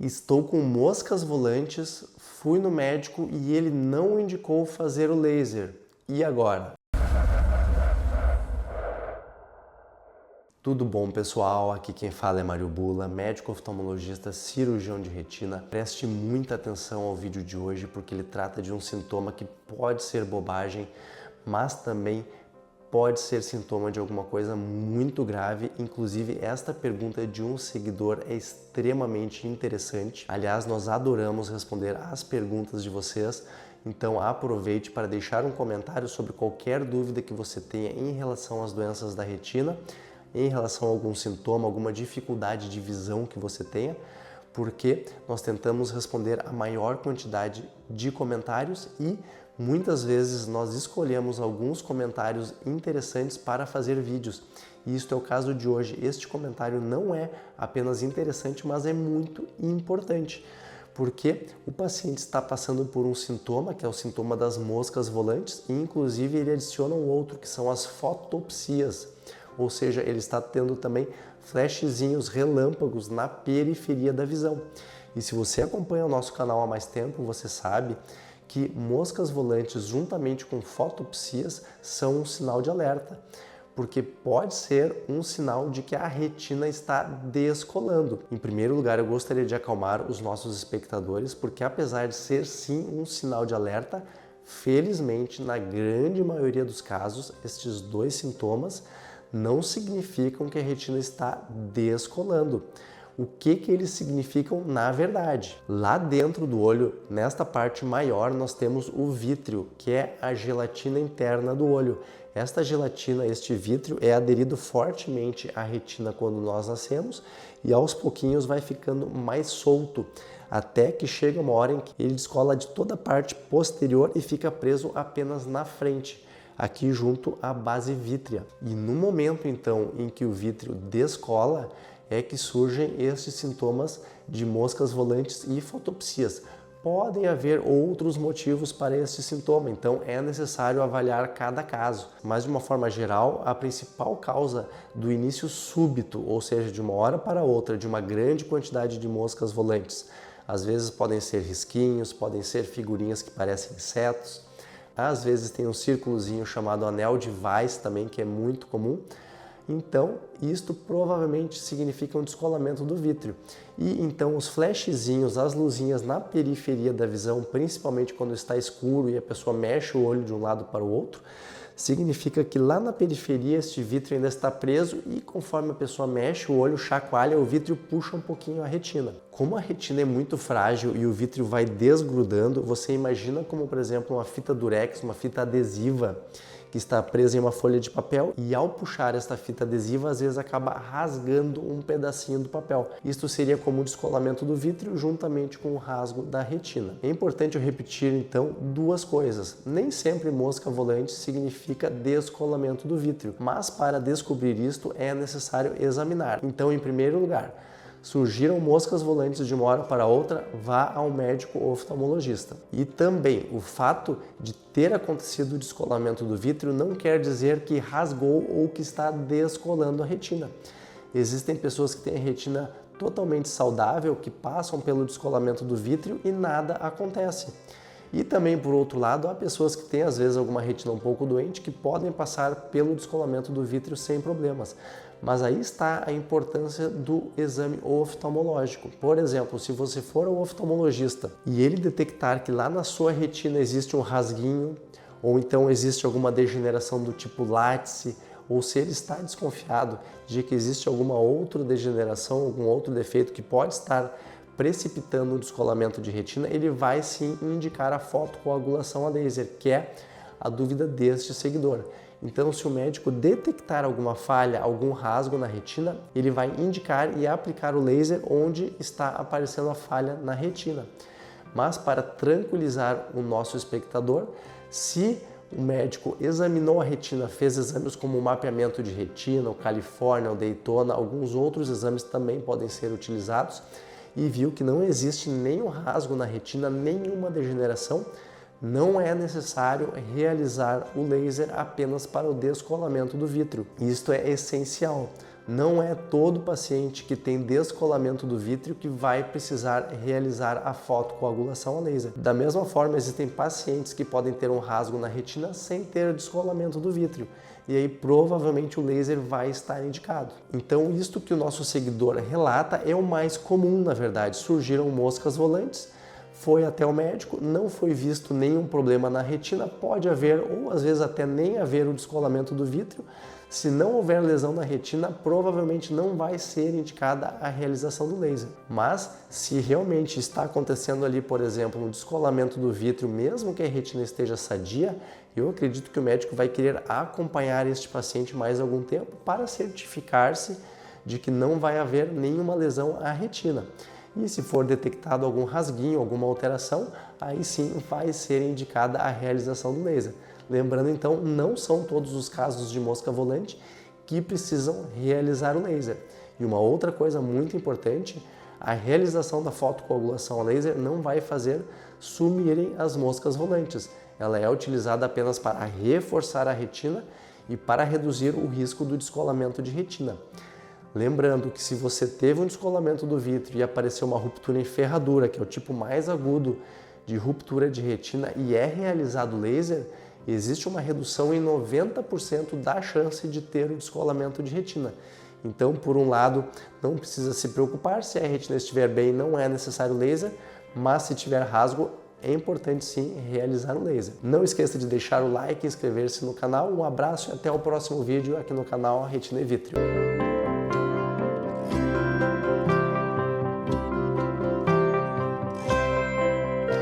Estou com moscas volantes, fui no médico e ele não indicou fazer o laser. E agora? Tudo bom, pessoal? Aqui quem fala é Mário Bula, médico oftalmologista, cirurgião de retina. Preste muita atenção ao vídeo de hoje porque ele trata de um sintoma que pode ser bobagem, mas também pode ser sintoma de alguma coisa muito grave. Inclusive, esta pergunta de um seguidor é extremamente interessante. Aliás, nós adoramos responder às perguntas de vocês, então aproveite para deixar um comentário sobre qualquer dúvida que você tenha em relação às doenças da retina, em relação a algum sintoma, alguma dificuldade de visão que você tenha, porque nós tentamos responder a maior quantidade de comentários e muitas vezes nós escolhemos alguns comentários interessantes para fazer vídeos. E isto é o caso de hoje. Este comentário não é apenas interessante, mas é muito importante, porque o paciente está passando por um sintoma, que é o sintoma das moscas volantes, e inclusive ele adiciona um outro, que são as fotopsias. Ou seja, ele está tendo também flashzinhos, relâmpagos na periferia da visão. E se você acompanha o nosso canal há mais tempo, você sabe que moscas volantes juntamente com fotopsias são um sinal de alerta, porque pode ser um sinal de que a retina está descolando. Em primeiro lugar, eu gostaria de acalmar os nossos espectadores, porque apesar de ser sim um sinal de alerta, felizmente, na grande maioria dos casos, estes dois sintomas não significam que a retina está descolando. O que eles significam na verdade? Lá dentro do olho, nesta parte maior, nós temos o vítreo, que é a gelatina interna do olho. Esta gelatina, este vítreo, é aderido fortemente à retina quando nós nascemos e aos pouquinhos vai ficando mais solto, até que chega uma hora em que ele descola de toda a parte posterior e fica preso apenas na frente, aqui junto à base vítrea. E no momento então em que o vítreo descola, é que surgem estes sintomas de moscas volantes e fotopsias. Podem haver outros motivos para este sintoma, então é necessário avaliar cada caso. Mas de uma forma geral, a principal causa do início súbito, ou seja, de uma hora para outra, de uma grande quantidade de moscas volantes, às vezes podem ser risquinhos, podem ser figurinhas que parecem insetos, às vezes tem um círculozinho chamado anel de Weiss também, que é muito comum. Então, isto provavelmente significa um descolamento do vítreo. E então os flashzinhos, as luzinhas na periferia da visão, principalmente quando está escuro e a pessoa mexe o olho de um lado para o outro, significa que lá na periferia este vítreo ainda está preso e conforme a pessoa mexe o olho, chacoalha, o vítreo puxa um pouquinho a retina. Como a retina é muito frágil e o vítreo vai desgrudando, você imagina como, por exemplo, uma fita durex, uma fita adesiva, que está presa em uma folha de papel e ao puxar esta fita adesiva, às vezes acaba rasgando um pedacinho do papel. Isto seria como o descolamento do vítreo juntamente com o rasgo da retina. É importante eu repetir então duas coisas. Nem sempre mosca volante significa descolamento do vítreo, mas para descobrir isto é necessário examinar. Então, em primeiro lugar, surgiram moscas volantes de uma hora para outra, vá ao médico oftalmologista. E também o fato de ter acontecido o descolamento do vítreo não quer dizer que rasgou ou que está descolando a retina. Existem pessoas que têm a retina totalmente saudável, que passam pelo descolamento do vítreo e nada acontece. E também, por outro lado, há pessoas que têm às vezes alguma retina um pouco doente que podem passar pelo descolamento do vítreo sem problemas. Mas aí está a importância do exame oftalmológico. Por exemplo, se você for ao oftalmologista e ele detectar que lá na sua retina existe um rasguinho, ou então existe alguma degeneração do tipo látice, ou se ele está desconfiado de que existe alguma outra degeneração, algum outro defeito que pode estar precipitando o descolamento de retina, ele vai sim indicar a fotocoagulação a laser, que é a dúvida deste seguidor. Então, se o médico detectar alguma falha, algum rasgo na retina, ele vai indicar e aplicar o laser onde está aparecendo a falha na retina. Mas para tranquilizar o nosso espectador, se o médico examinou a retina, fez exames como o mapeamento de retina, o Califórnia, o Daytona, alguns outros exames também podem ser utilizados, e viu que não existe nenhum rasgo na retina, nenhuma degeneração, não é necessário realizar o laser apenas para o descolamento do vítreo. Isto é essencial. Não é todo paciente que tem descolamento do vítreo que vai precisar realizar a fotocoagulação a laser. Da mesma forma, existem pacientes que podem ter um rasgo na retina sem ter descolamento do vítreo. E aí provavelmente o laser vai estar indicado. Então isto que o nosso seguidor relata é o mais comum, na verdade. Surgiram moscas volantes, foi até o médico, não foi visto nenhum problema na retina, pode haver ou às vezes até nem haver o descolamento do vítreo. Se não houver lesão na retina, provavelmente não vai ser indicada a realização do laser. Mas se realmente está acontecendo ali, por exemplo, um descolamento do vítreo, mesmo que a retina esteja sadia, eu acredito que o médico vai querer acompanhar este paciente mais algum tempo para certificar-se de que não vai haver nenhuma lesão à retina. E se for detectado algum rasguinho, alguma alteração, aí sim vai ser indicada a realização do laser. Lembrando então, não são todos os casos de mosca volante que precisam realizar o laser. E uma outra coisa muito importante, a realização da fotocoagulação a laser não vai fazer sumirem as moscas volantes. Ela é utilizada apenas para reforçar a retina e para reduzir o risco do descolamento de retina. Lembrando que se você teve um descolamento do vítreo e apareceu uma ruptura em ferradura, que é o tipo mais agudo de ruptura de retina e é realizado laser, existe uma redução em 90% da chance de ter o descolamento de retina. Então, por um lado, não precisa se preocupar, se a retina estiver bem, não é necessário laser, mas se tiver rasgo, é importante sim realizar o laser. Não esqueça de deixar o like e inscrever-se no canal. Um abraço e até o próximo vídeo aqui no canal Retina e Vítreo.